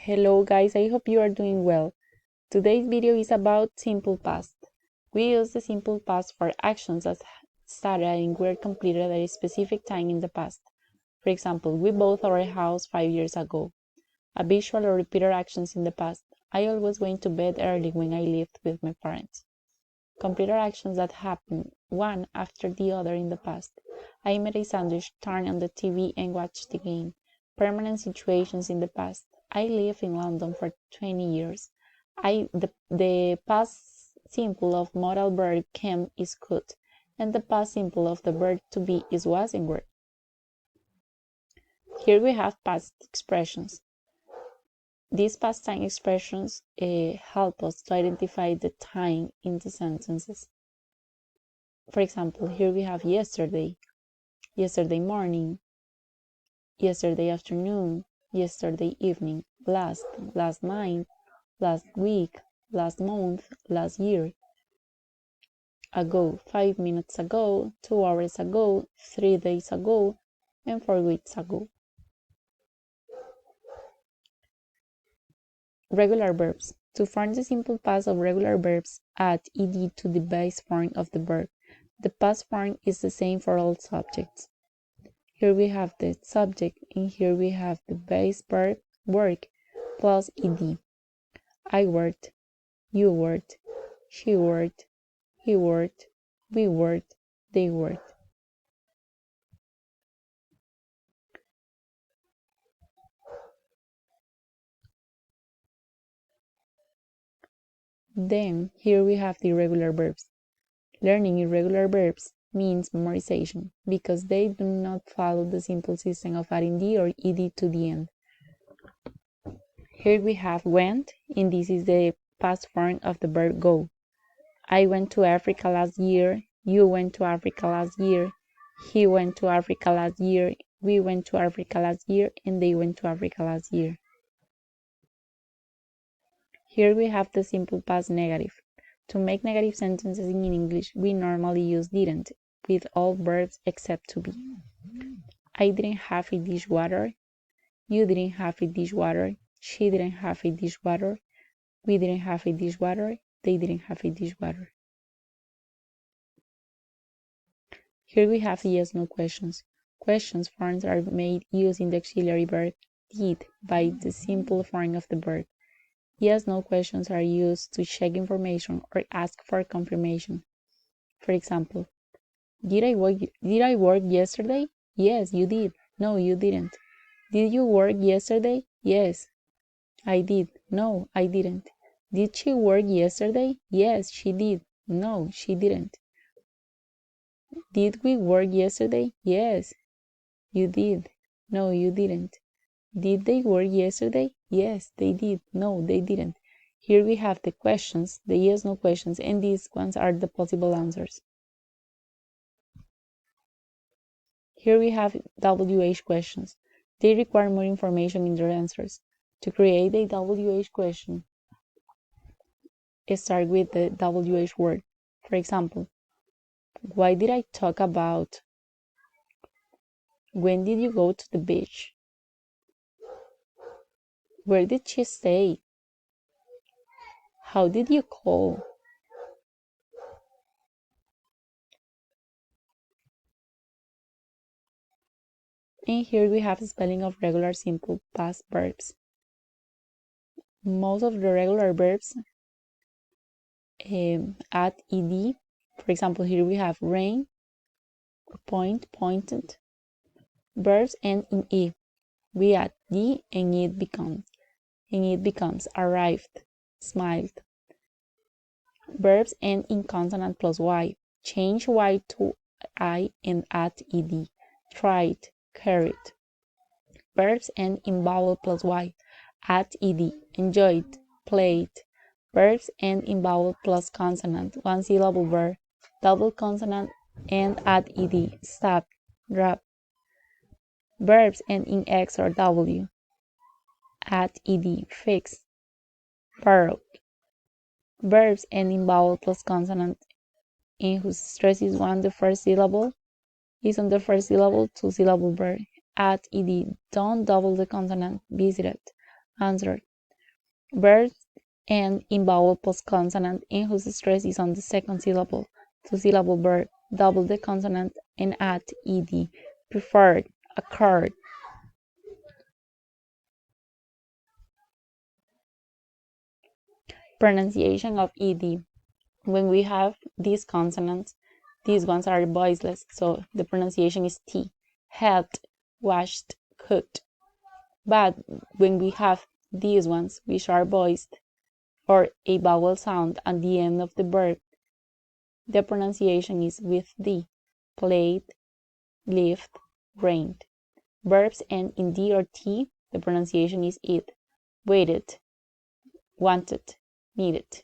Hello guys, I hope you are doing well. Today's video is about simple past. We use the simple past for actions that started and were completed at a specific time in the past. For example, we bought our house 5 years ago. A visual or repeated actions in the past. I always went to bed early when I lived with my parents. Completed actions that happened one after the other in the past. I made a sandwich, turned on the TV and watched the game. Permanent situations in the past. I lived in London for 20 years. The past simple of modal verb came is could, and the past simple of the verb to be is was and were. Here we have past expressions. These past time expressions help us to identify the time in the sentences. For example, here we have yesterday, yesterday morning, yesterday afternoon, yesterday evening, last night, last week, last month, last year, ago, 5 minutes ago, 2 hours ago, 3 days ago, and 4 weeks ago. Regular verbs. To form the simple past of regular verbs, add ed to the base form of the verb. The past form is the same for all subjects. Here we have the subject, and here we have the base verb, work, plus ed. I worked, you worked, she worked, he worked, we worked, they worked. Then, here we have the irregular verbs. Learning irregular verbs means memorization because they do not follow the simple system of adding d or ed to the end. Here we have went, and this is the past form of the verb go. I went to Africa last year, you went to Africa last year, he went to Africa last year, we went to Africa last year, and they went to Africa last year. Here we have the simple past negative. To make negative sentences in English, we normally use didn't, with all verbs except to be. I didn't have a dishwater, you didn't have a dishwater, she didn't have a dishwater, we didn't have a dishwater, they didn't have a dishwater. Here we have yes-no questions. Questions forms are made using the auxiliary verb did by the simple form of the verb. Yes-no questions are used to check information or ask for confirmation. For example, did I work yesterday? Yes, you did. No, you didn't. Did you work yesterday? Yes, I did. No, I didn't. Did she work yesterday? Yes, she did. No, she didn't. Did we work yesterday? Yes, you did. No, you didn't. Did they work yesterday? Yes, they did. No, they didn't. Here we have the questions, the yes-no questions, and these ones are the possible answers. Here we have WH questions. They require more information in their answers. To create a WH question, start with the WH word. For example, why did I talk about? When did you go to the beach? Where did she stay? How did you call? And here we have the spelling of regular simple past verbs. Most of the regular verbs add ed. For example, here we have rain, point, pointed. Verbs end in e. We add d and it becomes arrived, smiled. Verbs end in consonant plus y. Change y to I and add ed. Tried, carried. Verbs end in vowel plus y. Add ed. Enjoyed, played. Verbs end in vowel plus consonant. One syllable verb. Double consonant and add ed. Stop, drop. Verbs end in x or w. Add ed. Fix, borrowed. Verbs end in vowel plus consonant in whose stress is on the first syllable, two-syllable verb. Add ed. Don't double the consonant. Visited, answered, Verbs end in vowel post-consonant and whose stress is on the second syllable. Two-syllable verb, double the consonant and add ed. Preferred, occurred. Pronunciation of ed. When we have these consonants, these ones are voiceless, so the pronunciation is t. Helped, washed, cooked. But when we have these ones, which are voiced, or a vowel sound at the end of the verb, the pronunciation is with d. Played, lived, rained. Verbs end in d or t, the pronunciation is id. Waited, wanted, needed.